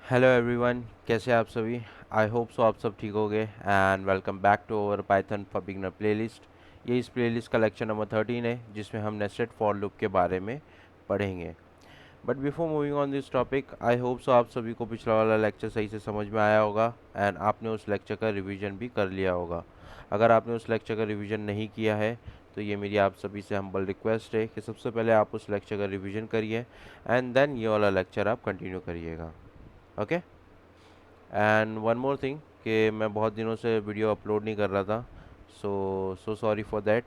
Hello everyone, कैसे हैं आप सभी। आई होप सो आप सब ठीक होगे and welcome back to our Python for beginner playlist. ये इस प्लेलिस्ट का लेक्चर नंबर 13 है जिसमें हम नेस्टेड फॉर लूप के बारे में पढ़ेंगे। But before moving on this topic, I hope so आप सभी को पिछला वाला लेक्चर सही से समझ में आया होगा एंड आपने उस लेक्चर का रिवीजन भी कर लिया होगा। अगर आपने उस लेक्चर का रिवीजन नहीं किया है तो ये मेरी आप सभी से हम्बल रिक्वेस्ट है कि सबसे पहले आप उस लेक्चर का रिवीजन करिए एंड देन ये वाला लेक्चर आप कंटिन्यू करिएगा। Okay. And one more thing कि मैं बहुत दिनों से वीडियो अपलोड नहीं कर रहा था, सो सॉरी फॉर दैट।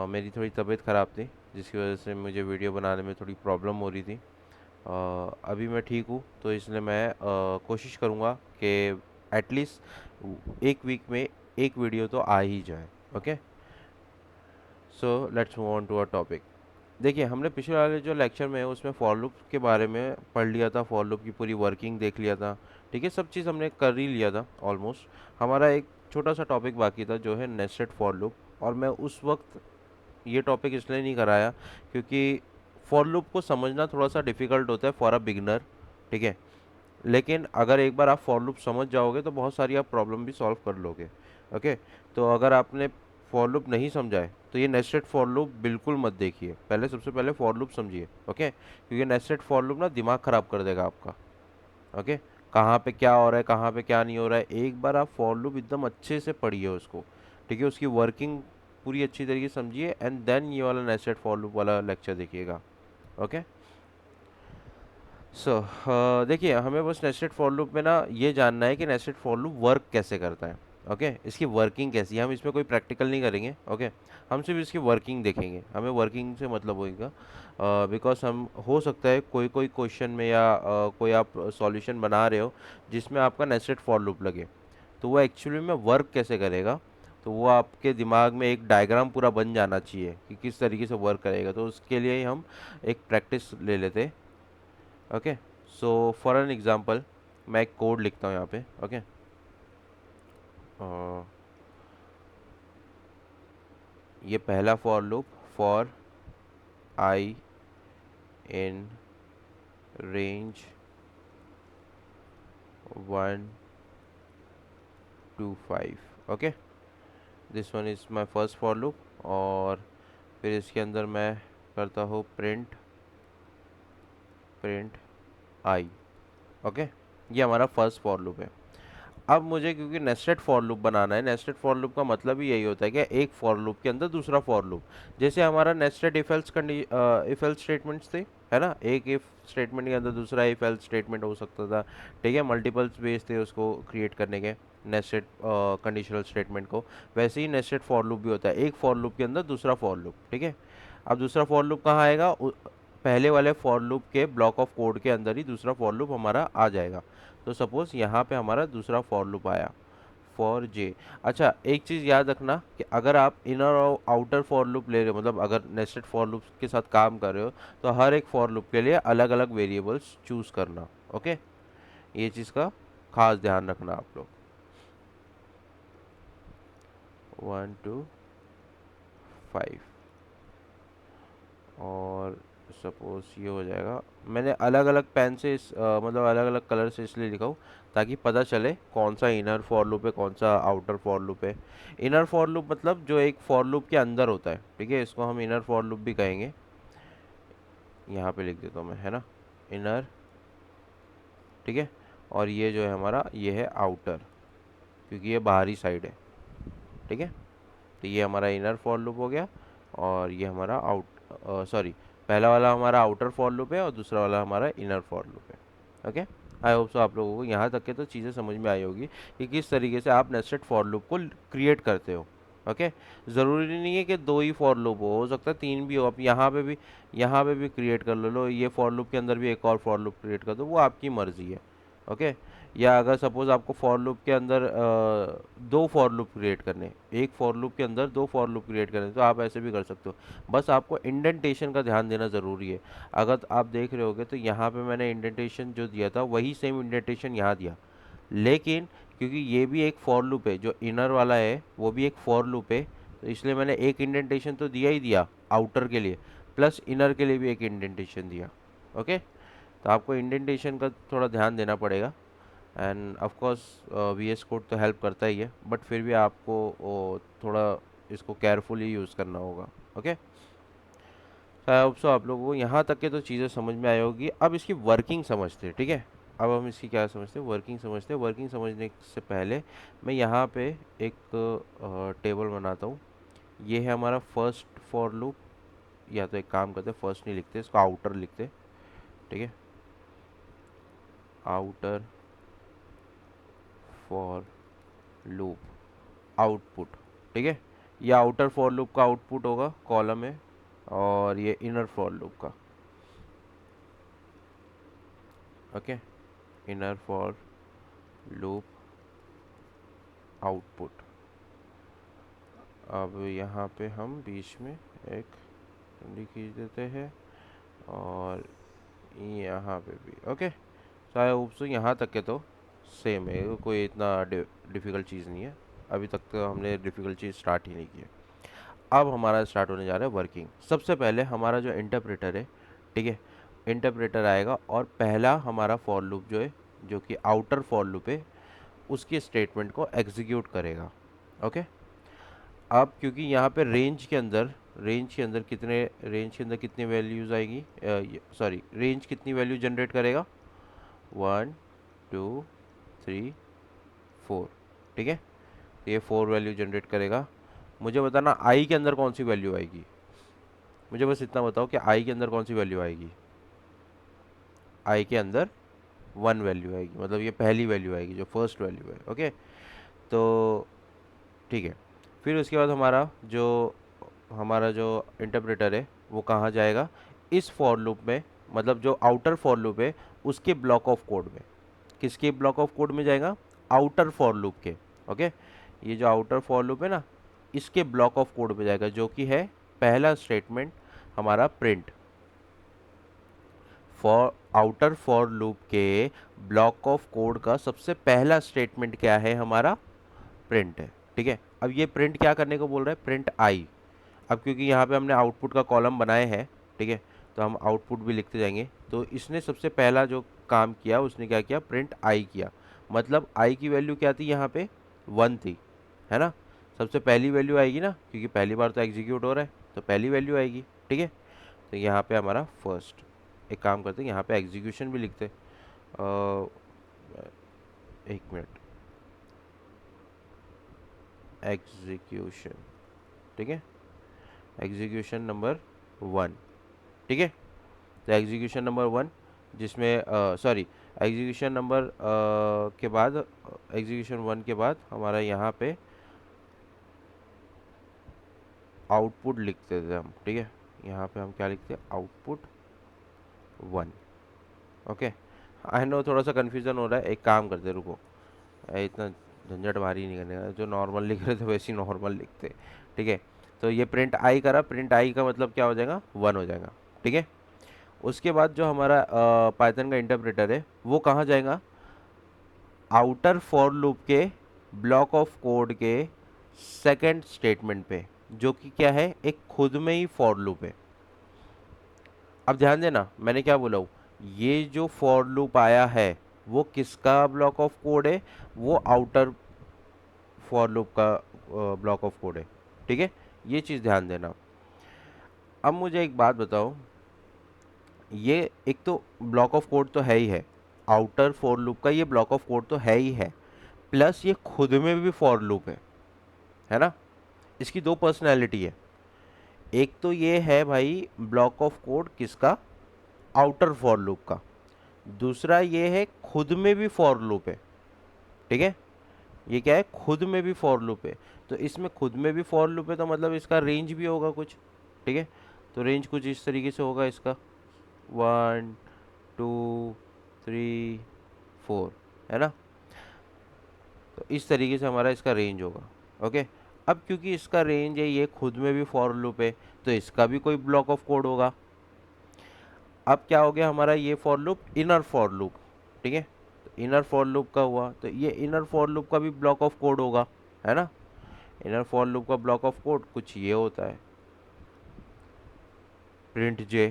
मेरी थोड़ी तबीयत ख़राब थी जिसकी वजह से मुझे वीडियो बनाने में थोड़ी प्रॉब्लम हो रही थी। अभी मैं ठीक हूँ तो इसलिए मैं कोशिश करूँगा कि एटलीस्ट एक वीक में एक वीडियो तो आ ही जाए। Okay, so let's move on to a topic. देखिए, हमने पिछले वाले जो लेक्चर में है उसमें फॉर लूप के बारे में पढ़ लिया था, फॉर लूप की पूरी वर्किंग देख लिया था। ठीक है, सब चीज़ हमने कर ही लिया था ऑलमोस्ट। हमारा एक छोटा सा टॉपिक बाकी था जो है नेस्टेड फॉर लूप, और मैं उस वक्त ये टॉपिक इसलिए नहीं कराया क्योंकि फॉर लूप को समझना थोड़ा सा डिफ़िकल्ट होता है फॉर अ बिगनर। ठीक है, लेकिन अगर एक बार आप फॉर लूप समझ जाओगे तो बहुत सारी आप प्रॉब्लम भी सॉल्व कर लोगे। ओके, तो अगर आपने फॉर लूप नहीं समझा है तो ये नेस्टेड फॉर लूप बिल्कुल मत देखिए, पहले सबसे पहले फॉर लूप समझिए। ओके, क्योंकि नेस्टेड फॉर लूप ना दिमाग ख़राब कर देगा आपका। ओके, कहाँ पे क्या हो रहा है, कहाँ पे क्या नहीं हो रहा है, एक बार आप फॉर लूप एकदम अच्छे से पढ़िए उसको। ठीक है, उसकी वर्किंग पूरी अच्छी तरीके से समझिए एंड देन ये वाला नेस्टेड फॉर लूप वाला लेक्चर देखिएगा। ओके, सो देखिए, हमें बस नेस्टेड फॉर लूप में ना ये जानना है कि नेस्टेड फॉर लूप वर्क कैसे करता है। ओके, इसकी वर्किंग कैसी है, हम इसमें कोई प्रैक्टिकल नहीं करेंगे। ओके, हम सिर्फ इसकी वर्किंग देखेंगे, हमें वर्किंग से मतलब होगा। बिकॉज हम हो सकता है कोई कोई क्वेश्चन में या कोई आप सॉल्यूशन बना रहे हो जिसमें आपका नेस्टेड फॉर लूप लगे, तो वो एक्चुअली में वर्क कैसे करेगा, तो वो आपके दिमाग में एक डायग्राम पूरा बन जाना चाहिए कि किस तरीके से वर्क करेगा। तो उसके लिए ही हम एक प्रैक्टिस ले लेते। Okay, so for an example मैं एक कोड लिखता हूँ यहाँ पे। ओके, ये पहला for loop, for I in range 1 to 5। Okay, this one is my first for loop, और फिर इसके अंदर मैं करता हूँ प्रिंट प्रिंट आई। ओके, ये हमारा फर्स्ट फॉर लूप है। अब मुझे क्योंकि नेस्टेड फॉर लूप बनाना है, नेस्टेड फॉर लूप का मतलब ही यही होता है कि एक फॉर लूप के अंदर दूसरा फॉर लूप, जैसे हमारा nested if else if else statements थे, है ना। एक इफ स्टेटमेंट के अंदर दूसरा इफ एल्स स्टेटमेंट हो सकता था। ठीक है, मल्टीपल्स वेज थे उसको क्रिएट करने के, नेस्टेड कंडीशनल स्टेटमेंट को। वैसे ही नेस्टेड फॉर लूप भी होता है, एक फॉर लूप के अंदर दूसरा फॉर लूप। ठीक है, अब दूसरा फॉर लूप कहाँ आएगा, पहले वाले फॉर लूप के ब्लॉक ऑफ कोड के अंदर ही दूसरा फॉर लूप हमारा आ जाएगा। तो सपोज यहाँ पे हमारा दूसरा फॉर लूप आया, फॉर जे। अच्छा, एक चीज़ याद रखना कि अगर आप इनर और आउटर फॉर लूप ले रहे हो, मतलब अगर नेस्टेड फॉर लूप के साथ काम कर रहे हो, तो हर एक फॉर लूप के लिए अलग अलग वेरिएबल्स चूज करना। ओके, ये चीज़ का खास ध्यान रखना आप लोग। 1 to 5, और सपोज ये हो जाएगा। मैंने अलग अलग पेन से मतलब अलग अलग कलर से इसलिए लिखा हूँ ताकि पता चले कौन सा इनर फॉर लूप है, कौन सा आउटर फॉर लूप है। इनर फॉर लूप मतलब जो एक फॉर लूप के अंदर होता है। ठीक है, इसको हम इनर फॉर लूप भी कहेंगे। यहाँ पे लिख देता हूँ मैं, है ना, इनर। ठीक है, और ये जो है हमारा, ये है आउटर, क्योंकि ये बाहरी साइड है। ठीक है, तो ये हमारा इनर फॉर लूप हो गया, और ये हमारा आउट सॉरी, पहला वाला हमारा आउटर फॉर लूप है और दूसरा वाला हमारा इनर फॉर लूप है। ओके, आई होप सो आप लोगों को यहाँ तक के तो चीज़ें समझ में आई होगी कि किस तरीके से आप नेस्टेड फॉर लूप को क्रिएट करते हो। ओके, ज़रूरी नहीं है कि दो ही फॉर लूप हो सकता है तीन भी हो। आप यहाँ पे भी क्रिएट कर लो, ये फॉर लूप के अंदर भी एक और फॉर लूप क्रिएट कर दो, वो आपकी मर्ज़ी है। ओके, या अगर सपोज आपको फॉर लूप के अंदर दो फॉर लूप क्रिएट करने, एक फॉर लूप के अंदर दो फॉर लूप क्रिएट करने, तो आप ऐसे भी कर सकते हो। बस आपको इंडेंटेशन का ध्यान देना ज़रूरी है। अगर आप देख रहे होगे तो यहाँ पे मैंने इंडेंटेशन जो दिया था वही सेम इंडेंटेशन यहाँ दिया, लेकिन क्योंकि ये भी एक फॉर लूप है, जो इनर वाला है वो भी एक फॉर लूप है, तो इसलिए मैंने एक इंडेंटेशन तो दिया ही दिया आउटर के लिए, प्लस इनर के लिए भी एक इंडेंटेशन दिया। ओके, तो आपको इंडेंटेशन का थोड़ा ध्यान देना पड़ेगा। End of course VS code तो हेल्प करता ही है, बट फिर भी आपको थोड़ा इसको केयरफुली यूज़ करना होगा। ओके, आई होप सो आप लोगों को यहाँ तक के तो चीज़ें समझ में आई होगी। अब इसकी वर्किंग समझते हैं, ठीक है। अब हम इसकी क्या समझते हैं, वर्किंग समझते हैं। वर्किंग समझने से पहले मैं यहाँ पे एक टेबल बनाता हूँ। ये है हमारा फर्स्ट फॉर लूप। या तो एक काम करते हैं, फर्स्ट नहीं लिखते, इसको आउटर लिखते, ठीक है। आउटर फॉर लूप आउटपुट, ठीक है। ये आउटर फॉर लूप का आउटपुट होगा, कॉलम है। और ये इनर फॉर लूप का, okay, inner for loop output. अब यहाँ पे हम बीच में एक कंडी खींच देते हैं और यहाँ पे भी, okay. So I hope so यहाँ तक के तो सेम है, कोई इतना डिफ़िकल्ट चीज़ नहीं है। अभी तक तो हमने डिफ़िकल्ट चीज़ स्टार्ट ही नहीं की है। अब हमारा स्टार्ट होने जा रहा है वर्किंग। सबसे पहले हमारा जो इंटरप्रेटर है, ठीक है, इंटरप्रेटर आएगा और पहला हमारा फॉर लूप जो है, जो कि आउटर फॉर लूप है, उसकी स्टेटमेंट को एग्जीक्यूट करेगा। ओके, अब क्योंकि यहाँ पे रेंज के अंदर कितनी वैल्यूज़ आएगी, सॉरी, रेंज कितनी वैल्यू जनरेट करेगा, 1 2 3 4, ठीक है। ये 4 वैल्यू जनरेट करेगा। मुझे बताना आई के अंदर कौन सी वैल्यू आएगी। मुझे बस इतना बताओ कि आई के अंदर कौन सी वैल्यू आएगी। आई के अंदर 1 वैल्यू आएगी, मतलब ये पहली वैल्यू आएगी जो फर्स्ट वैल्यू है। ओके, तो ठीक है। फिर उसके बाद हमारा जो इंटरप्रेटर है वो कहाँ जाएगा, इस फॉर लूप में, मतलब जो आउटर फॉर लूप है उसके ब्लॉक ऑफ कोड में। किसके ब्लॉक ऑफ कोड में जाएगा, आउटर फॉर लूप के। ओके, ये जो आउटर फॉर लूप है ना, इसके ब्लॉक ऑफ कोड में जाएगा, जो कि है पहला स्टेटमेंट हमारा प्रिंट। आउटर फॉर लूप के ब्लॉक ऑफ कोड का सबसे पहला स्टेटमेंट क्या है, हमारा प्रिंट है, ठीक है। अब ये प्रिंट क्या करने को बोल रहा है, प्रिंट आई। अब क्योंकि यहाँ पे हमने आउटपुट का कॉलम बनाए हैं, ठीक है, तो हम आउटपुट भी लिखते जाएंगे। तो इसने सबसे पहला जो काम किया, उसने क्या किया, प्रिंट आई किया। मतलब आई की वैल्यू क्या थी, यहाँ पे 1 थी, है ना। सबसे पहली वैल्यू आएगी ना, क्योंकि पहली बार तो एग्जीक्यूट हो रहा है, तो पहली वैल्यू आएगी, ठीक है। तो यहाँ पे हमारा फर्स्ट, एक काम करते हैं, यहाँ पे एग्जीक्यूशन भी लिखते हैं। एक मिनट, एग्जीक्यूशन, ठीक है, एग्जीक्यूशन नंबर 1, ठीक है। तो एग्जीक्यूशन नंबर 1, जिसमें सॉरी, एग्जीक्यूशन नंबर के बाद, एग्जीक्यूशन 1 के बाद हमारा यहाँ पे आउटपुट लिखते थे हम, ठीक है। यहाँ पे हम क्या लिखते हैं, आउटपुट 1। ओके, आई नो थोड़ा सा कन्फ्यूज़न हो रहा है, एक काम करते, रुको, इतना झंझट भारी नहीं करने का, जो नॉर्मल लिख रहे थे वैसे ही नॉर्मल लिखते, ठीक है। तो ये प्रिंट आई करा, प्रिंट आई का मतलब क्या हो जाएगा, 1 हो जाएगा, ठीक है। उसके बाद जो हमारा पाइथन का इंटरप्रेटर है वो कहाँ जाएगा, आउटर फॉर लूप के ब्लॉक ऑफ कोड के सेकंड स्टेटमेंट पे, जो कि क्या है, एक खुद में ही फॉर लूप है। अब ध्यान देना, मैंने क्या बोला हूँ, ये जो फॉर लूप आया है वो किसका ब्लॉक ऑफ कोड है, वो आउटर फॉर लूप का ब्लॉक ऑफ कोड है, ठीक है। ये चीज़ ध्यान देना। अब मुझे एक बात बताओ, ये एक तो ब्लॉक ऑफ कोड तो है ही है, आउटर फॉर लूप का ये ब्लॉक ऑफ कोड तो है ही है, प्लस ये खुद में भी फॉर लूप है ना। इसकी दो पर्सनैलिटी है। एक तो ये है भाई ब्लॉक ऑफ कोड किसका, आउटर फॉर लूप का। दूसरा ये है खुद में भी फॉर लूप है, ठीक है। ये क्या है, खुद में भी फॉर लूप है। तो इसमें खुद में भी फॉर लूप है, तो मतलब इसका रेंज भी होगा कुछ, ठीक है। तो रेंज कुछ इस तरीके से होगा इसका, 1 2 3 4, है ना। तो इस तरीके से हमारा इसका रेंज होगा, ओके। अब क्योंकि इसका रेंज है, ये खुद में भी फॉर लूप है, तो इसका भी कोई ब्लॉक ऑफ कोड होगा। अब क्या हो गया हमारा, ये for loop inner for loop, ठीक है। तो इनर फॉर लूप का हुआ, तो ये इनर फॉर लूप का भी ब्लॉक ऑफ कोड होगा, है ना। इनर फॉर लूप का ब्लॉक ऑफ कोड कुछ ये होता है, प्रिंट जे,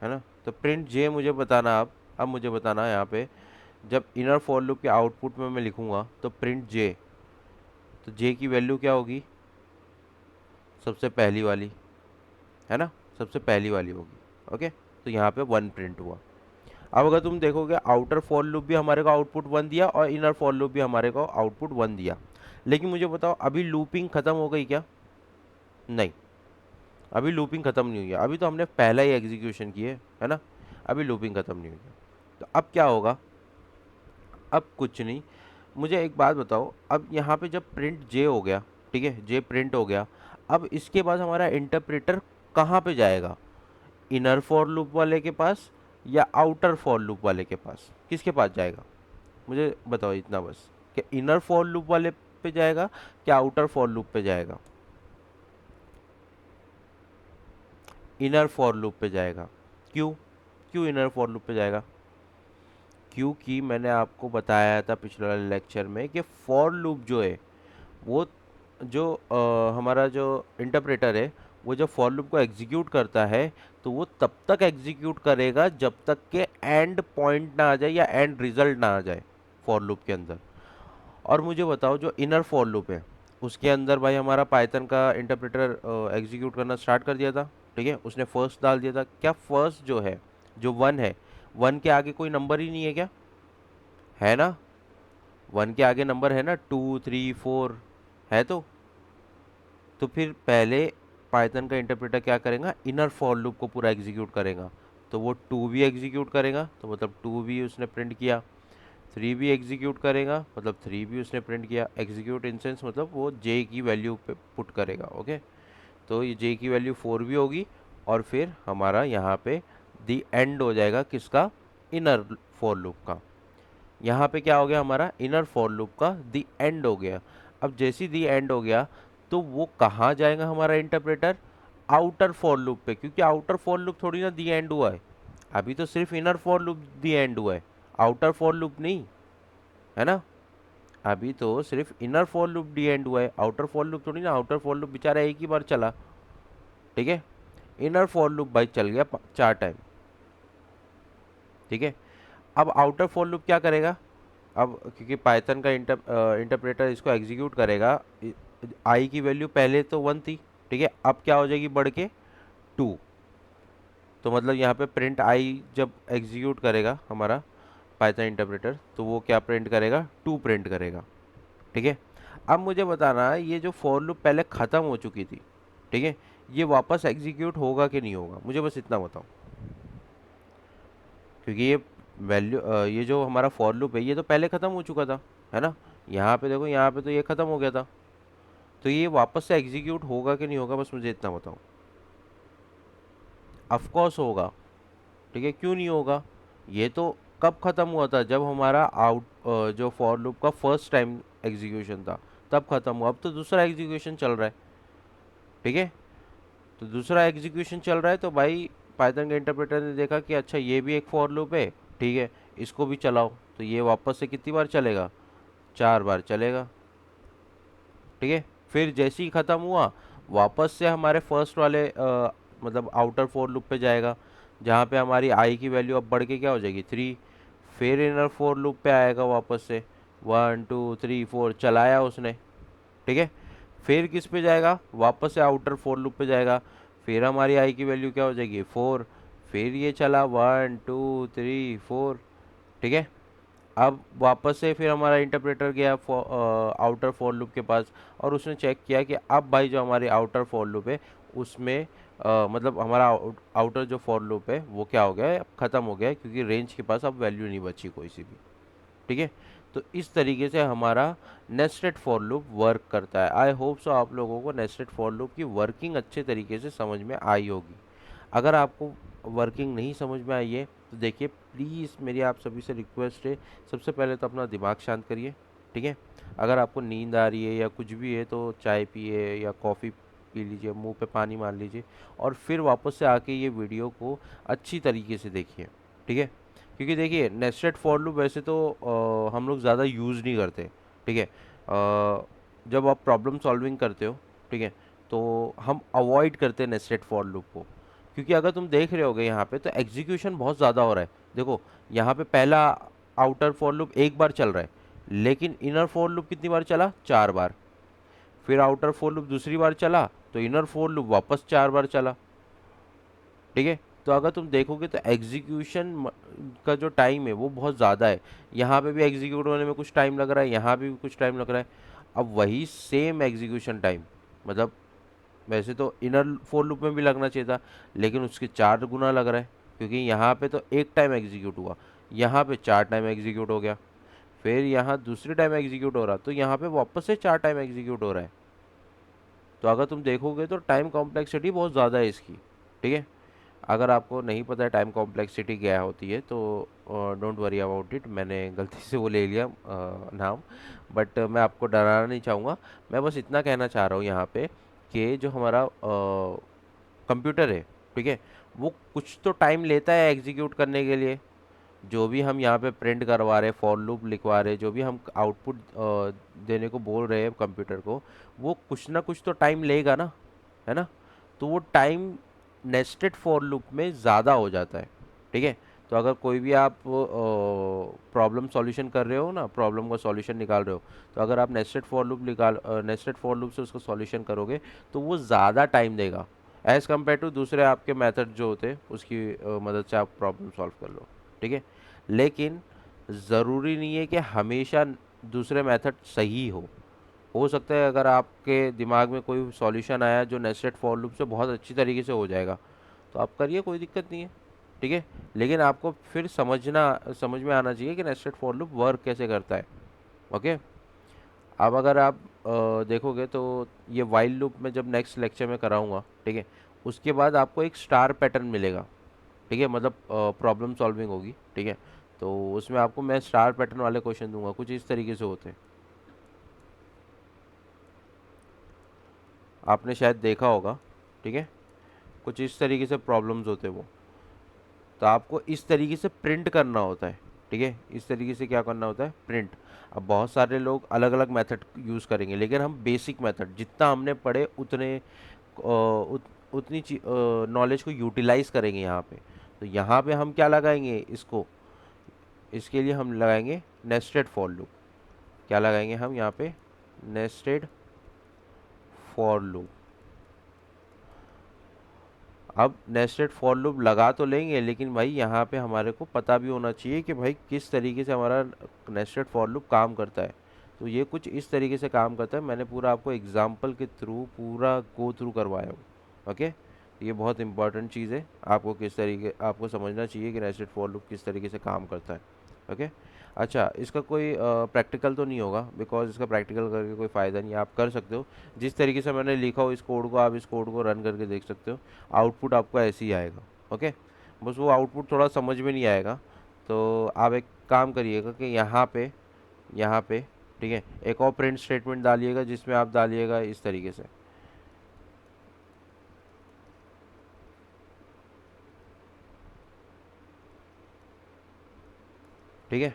है ना। तो प्रिंट जे मुझे बताना अब मुझे बताना यहाँ पे, जब इनर फॉर लूप के आउटपुट में मैं लिखूंगा तो प्रिंट जे, तो जे की वैल्यू क्या होगी, सबसे पहली वाली, है ना, सबसे पहली वाली होगी। ओके, तो यहाँ पे 1 प्रिंट हुआ। अब अगर तुम देखोगे आउटर फॉर लूप भी हमारे को आउटपुट 1 दिया और इनर फॉर लूप भी हमारे को आउटपुट 1 दिया। लेकिन मुझे बताओ अभी लूपिंग खत्म हो गई क्या? नहीं, अभी लूपिंग खत्म नहीं हुई है, अभी तो हमने पहला ही एग्जीक्यूशन किया है ना, अभी लूपिंग खत्म नहीं हुई है। तो अब क्या होगा? अब कुछ नहीं, मुझे एक बात बताओ, अब यहाँ पे जब प्रिंट जे हो गया, ठीक है, जे प्रिंट हो गया, अब इसके बाद हमारा इंटरप्रेटर कहाँ पे जाएगा? इनर फॉर लूप वाले के पास या आउटर फॉर लूप वाले के पास? किसके पास जाएगा? मुझे बताओ इतना बस, कि इनर फॉर लूप वाले पे जाएगा क्या आउटर फॉर लूप पे जाएगा? इनर फॉर लूप पे जाएगा। क्यों? क्यों इनर फॉर लूप पे जाएगा? क्योंकि मैंने आपको बताया था पिछले वाले लेक्चर में कि फॉर लूप जो है वो, जो हमारा जो इंटरप्रेटर है, वो जब फॉर लूप को एग्जीक्यूट करता है तो वो तब तक एग्जीक्यूट करेगा जब तक के एंड पॉइंट ना आ जाए या एंड रिजल्ट ना आ जाए फॉर लूप के अंदर। और मुझे बताओ जो इनर फॉर लूप है उसके अंदर भाई हमारा पाइथन का इंटरप्रेटर एग्जीक्यूट करना स्टार्ट कर दिया था, ठीक है, उसने फर्स्ट डाल दिया था। क्या फर्स्ट जो है, जो 1 है, 1 के आगे कोई नंबर ही नहीं है क्या? है ना, 1 के आगे नंबर है ना, 2 3 4 है। तो फिर पहले पाइथन का इंटरप्रेटर क्या करेगा, इनर फॉर लूप को पूरा एग्जीक्यूट करेगा। तो वो 2 भी एग्जीक्यूट करेगा, तो मतलब 2 भी उसने प्रिंट किया। 3 भी एग्जीक्यूट करेगा, मतलब 3 भी उसने प्रिंट किया। एग्जीक्यूट इन सेंस मतलब वो जे की वैल्यू पे पुट करेगा। ओके, तो ये जे की वैल्यू 4 भी होगी, और फिर हमारा यहाँ पे दी एंड हो जाएगा किसका, इनर फॉर लूप का। यहाँ पे क्या हो गया, हमारा इनर फॉर लूप का दी एंड हो गया। अब जैसे दी एंड हो गया तो वो कहाँ जाएगा हमारा इंटरप्रेटर? आउटर फॉर लूप पे, क्योंकि आउटर फॉर लूप थोड़ी ना दी एंड हुआ है, अभी तो सिर्फ inner for loop the and हुआ है, आउटर फॉर लूप नहीं, है ना। अभी तो सिर्फ inner for loop the and हुआ है, आउटर फॉर लूप थोड़ी ना, आउटर फॉर लूप बेचारा एक ही बार चला, ठीक है। इनर फॉर लूप भाई चल गया 4 टाइम, ठीक है। अब आउटर फॉर लूप क्या करेगा? अब क्योंकि पाइथन का इंटरप्रेटर इसको एग्जीक्यूट करेगा, आई की वैल्यू पहले तो 1 थी, ठीक है, अब क्या हो जाएगी बढ़ के 2। तो मतलब यहाँ पे प्रिंट आई जब एग्जीक्यूट करेगा हमारा पाइथन इंटरप्रेटर तो वो क्या प्रिंट करेगा, 2 प्रिंट करेगा, ठीक है। अब मुझे बताना है ये जो फॉर लूप पहले ख़त्म हो चुकी थी, ठीक है, ये वापस एग्जीक्यूट होगा कि नहीं होगा, मुझे बस इतना बताओ। क्योंकि ये वैल्यू ये जो हमारा फॉर लूप है ये तो पहले ख़त्म हो चुका था, है ना। यहाँ पे देखो, यहाँ पे तो ये ख़त्म हो गया था, तो ये वापस से एग्जीक्यूट होगा कि नहीं होगा, बस मुझे इतना बताओ। ऑफ कोर्स होगा, ठीक है, क्यों नहीं होगा? ये तो कब ख़त्म हुआ था, जब हमारा जो फॉर लूप का फर्स्ट टाइम एग्जीक्यूशन था तब ख़त्म हुआ। अब तो दूसरा एग्जीक्यूशन चल रहा है, ठीक है, तो दूसरा एग्जीक्यूशन चल रहा है तो भाई पाइथन के इंटरप्रेटर ने देखा कि अच्छा ये भी एक फॉर लूप है, ठीक है, इसको भी चलाओ, तो ये वापस से कितनी बार चलेगा, 4 बार चलेगा, ठीक है। फिर जैसे ही ख़त्म हुआ वापस से हमारे फर्स्ट वाले मतलब आउटर फॉर लूप पे जाएगा, जहाँ पे हमारी आई की वैल्यू अब बढ़ के क्या हो जाएगी, 3। फिर इनर फॉर लूप पे आएगा वापस से, 1 2 3 4 चलाया उसने, ठीक है। फिर किस पे जाएगा, वापस से आउटर फॉर लूप पे जाएगा, फिर हमारी आई की वैल्यू क्या हो जाएगी, 4। फिर ये चला 1 2 3 4, ठीक है। अब वापस से फिर हमारा इंटरप्रेटर गया आउटर फॉर लूप के पास, और उसने चेक किया कि अब भाई जो हमारी आउटर फॉर लूप है उसमें मतलब हमारा आउटर जो फॉर लूप है वो क्या हो गया है, ख़त्म हो गया है, क्योंकि रेंज के पास अब वैल्यू नहीं बची कोई सी भी, ठीक है। तो इस तरीके से हमारा नेस्टेड फॉर लूप वर्क करता है। आई होप सो आप लोगों को नेस्टेड फॉर लूप की वर्किंग अच्छे तरीके से समझ में आई होगी। अगर आपको वर्किंग नहीं समझ में आई है तो देखिए, प्लीज़ मेरी आप सभी से रिक्वेस्ट है, सबसे पहले तो अपना दिमाग शांत करिए, ठीक है। अगर आपको नींद आ रही है या कुछ भी है तो चाय पिए या कॉफ़ी पी लीजिए, मुंह पे पानी मार लीजिए, और फिर वापस से आके ये वीडियो को अच्छी तरीके से देखिए, ठीक है। क्योंकि देखिए नेस्टेड फॉर लूप वैसे तो हम लोग ज़्यादा यूज़ नहीं करते, ठीक है। जब आप प्रॉब्लम सॉल्विंग करते हो, ठीक है, तो हम अवॉइड करते हैं नेस्टेड फॉर लूप को, क्योंकि अगर तुम देख रहे होगे यहाँ पे तो एग्जीक्यूशन बहुत ज़्यादा हो रहा है। देखो यहाँ पे पहला आउटर फॉर लूप एक बार चल रहा है, लेकिन इनर फॉर लूप कितनी बार चला, 4 बार। फिर आउटर फॉर लूप दूसरी बार चला तो इनर फॉर लूप वापस 4 बार चला। ठीक है, तो अगर तुम देखोगे तो एग्जीक्यूशन का जो टाइम है वो बहुत ज़्यादा है। यहाँ पे भी एग्जीक्यूट होने में कुछ टाइम लग रहा है, यहाँ भी कुछ टाइम लग रहा है। अब वही सेम एग्जीक्यूशन टाइम, मतलब वैसे तो इनर फोर लूप में भी लगना चाहिए था, लेकिन उसके 4 गुना लग रहा है, क्योंकि यहाँ पे तो एक टाइम एग्जीक्यूट हुआ, यहाँ पे 4 टाइम एग्जीक्यूट हो गया, फिर यहाँ दूसरी टाइम एग्जीक्यूट हो रहा, तो यहाँ पे वापस से 4 टाइम एग्जीक्यूट हो रहा है। तो अगर तुम देखोगे तो टाइम कॉम्प्लेक्सिटी बहुत ज़्यादा है इसकी। ठीक है, अगर आपको नहीं पता है टाइम कॉम्प्लेक्सिटी क्या होती है तो डोंट वरी अबाउट इट, मैंने गलती से वो ले लिया नाम, बट मैं आपको डराना नहीं चाहूँगा। मैं बस इतना कहना चाह रहा हूँ यहाँ पे कि जो हमारा कंप्यूटर है, ठीक है, वो कुछ तो टाइम लेता है एग्जीक्यूट करने के लिए। जो भी हम यहाँ पे प्रिंट करवा रहे, फॉर लूप लिखवा रहे, जो भी हम आउटपुट देने को बोल रहे हैं कंप्यूटर को, वो कुछ ना कुछ तो टाइम लेगा ना, है ना। तो वो टाइम नेस्टेड फॉर लूप में ज़्यादा हो जाता है। ठीक है, तो अगर कोई भी आप प्रॉब्लम सॉल्यूशन कर रहे हो ना, प्रॉब्लम का सॉल्यूशन निकाल रहे हो, तो अगर आप नेस्टेड फॉर लूप से उसको सॉल्यूशन करोगे तो वो ज़्यादा टाइम देगा एज़ कम्पेयर टू दूसरे आपके मेथड जो होते हैं उसकी मदद से आप प्रॉब्लम सॉल्व कर लो। ठीक है, लेकिन ज़रूरी नहीं है कि हमेशा दूसरे मेथड सही हो सकता है अगर आपके दिमाग में कोई सॉल्यूशन आया जो नेस्टेड फॉर लूप से बहुत अच्छी तरीके से हो जाएगा, तो आप करिए, कोई दिक्कत नहीं है। ठीक है, लेकिन आपको फिर समझ में आना चाहिए कि नेस्टेड फॉर लूप वर्क कैसे करता है। ओके, अब अगर आप देखोगे तो ये वाइल लूप में जब नेक्स्ट लेक्चर में कराऊंगा, ठीक है, उसके बाद आपको एक स्टार पैटर्न मिलेगा। ठीक है, मतलब प्रॉब्लम सॉल्विंग होगी। ठीक है, तो उसमें आपको मैं स्टार पैटर्न वाले क्वेश्चन दूंगा, कुछ इस तरीके से होते हैं, आपने शायद देखा होगा। ठीक है, कुछ इस तरीके से प्रॉब्लम्स होते हैं वो, तो आपको इस तरीके से प्रिंट करना होता है। ठीक है, इस तरीके से क्या करना होता है, प्रिंट। अब बहुत सारे लोग अलग अलग मेथड यूज़ करेंगे, लेकिन हम बेसिक मेथड जितना हमने पढ़े उतने उतनी नॉलेज को यूटिलाइज करेंगे यहाँ पे। तो यहाँ पे हम क्या लगाएंगे, इसको, इसके लिए हम लगाएंगे नेस्टेड फॉर लूप। क्या लगाएंगे हम यहाँ पे, नेस्टेड फॉर लूप। अब नेस्टेड फॉर लूप लगा तो लेंगे, लेकिन भाई यहाँ पे हमारे को पता भी होना चाहिए कि भाई किस तरीके से हमारा नेस्टेड फॉर लूप काम करता है। तो ये कुछ इस तरीके से काम करता है, मैंने पूरा आपको एग्जाम्पल के थ्रू पूरा गो थ्रू करवाया हूँ। ओके, ये बहुत इंपॉर्टेंट चीज़ है, आपको किस तरीके आपको समझना चाहिए कि नेस्टेड फॉर लूप किस तरीके से काम करता है। ओके, अच्छा, इसका कोई प्रैक्टिकल तो नहीं होगा, बिकॉज इसका प्रैक्टिकल करके कोई फ़ायदा नहीं है। आप कर सकते हो जिस तरीके से मैंने लिखा हो इस कोड को, आप इस कोड को रन करके देख सकते हो, आउटपुट आपको ऐसे ही आएगा। ओके, बस वो आउटपुट थोड़ा समझ में नहीं आएगा, तो आप एक काम करिएगा कि यहाँ पे ठीक है, एक और प्रिंट स्टेटमेंट डालिएगा जिसमें आप डालिएगा इस तरीके से। ठीक है,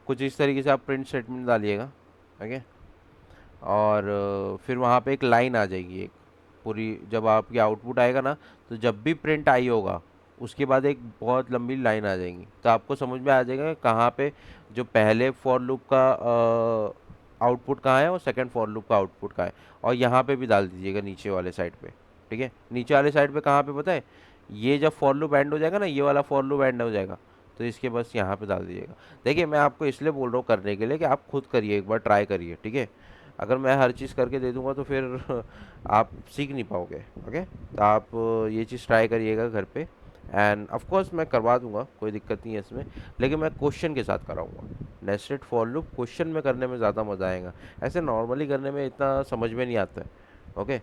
कुछ इस तरीके से आप प्रिंट स्टेटमेंट डालिएगा। ओके, और फिर वहाँ पे एक लाइन आ जाएगी, एक पूरी, जब आपकी आउटपुट आएगा ना, तो जब भी प्रिंट आई होगा उसके बाद एक बहुत लंबी लाइन आ जाएगी, तो आपको समझ में आ जाएगा कि कहाँ पे जो पहले फॉर लूप का आउटपुट कहाँ है और सेकंड फॉर लूप का आउटपुट कहाँ है। और यहाँ पे भी डाल दीजिएगा नीचे वाले साइड पे। ठीक है, नीचे वाले साइड पे कहाँ पे पता है, ये जब फॉर लूप एंड हो जाएगा ना, ये वाला फॉर लूप एंड हो जाएगा, तो इसके बस यहाँ पे डाल दीजिएगा। देखिए, मैं आपको इसलिए बोल रहा हूँ करने के लिए कि आप खुद करिए, एक बार ट्राई करिए। ठीक है, अगर मैं हर चीज़ करके दे दूंगा तो फिर आप सीख नहीं पाओगे। ओके, तो आप ये चीज़ ट्राई करिएगा घर पे, एंड ऑफ कोर्स मैं करवा दूंगा, कोई दिक्कत नहीं है इसमें, लेकिन मैं क्वेश्चन के साथ कराऊंगा। नेस्टेड फॉर लूप क्वेश्चन में करने में ज़्यादा मज़ा आएगा, ऐसे नॉर्मली करने में इतना समझ में नहीं आता है। ओके,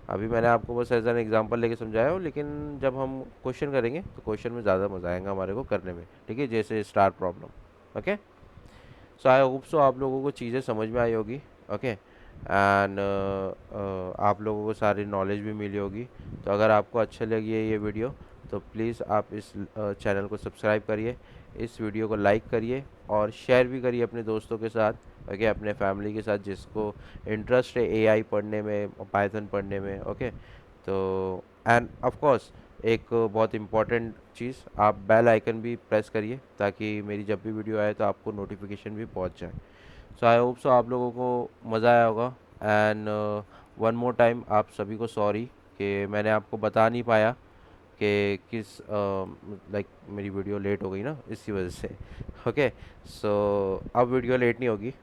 अभी मैंने आपको बस एज एन एग्जांपल लेके समझाया हो, लेकिन जब हम क्वेश्चन करेंगे तो क्वेश्चन में ज़्यादा मज़ा आएगा हमारे को करने में। ठीक है, जैसे star problem. Okay, so I hope so आप लोगों को चीज़ें समझ में आई होगी। ओके, एंड आप लोगों को सारी नॉलेज भी मिली होगी। तो अगर आपको अच्छा लगी है ये वीडियो, तो प्लीज़ आप इस चैनल को सब्सक्राइब करिए, इस वीडियो को लाइक करिए और शेयर भी करिए अपने दोस्तों के साथ। ओके, अपने फैमिली के साथ जिसको इंटरेस्ट है एआई पढ़ने में, पाइथन पढ़ने में। ओके, तो एंड ऑफ कोर्स एक बहुत इम्पॉर्टेंट चीज़, आप बेल आइकन भी प्रेस करिए ताकि मेरी जब भी वीडियो आए तो आपको नोटिफिकेशन भी पहुंच जाए। सो आई होप सो आप लोगों को मज़ा आया होगा। एंड वन मोर टाइम आप सभी को सॉरी कि मैंने आपको बता नहीं पाया कि किस लाइक मेरी वीडियो लेट हो गई ना, इसी वजह से। ओके, सो अब वीडियो लेट नहीं होगी,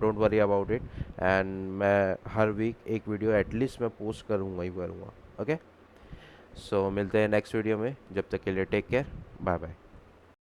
don't worry about it. And मैं हर वीक एक वीडियो एटलीस्ट मैं पोस्ट करूँगा ही करूँगा। ओके, सो मिलते हैं नेक्स्ट वीडियो में, जब तक के लिए टेक केयर, बाय बाय।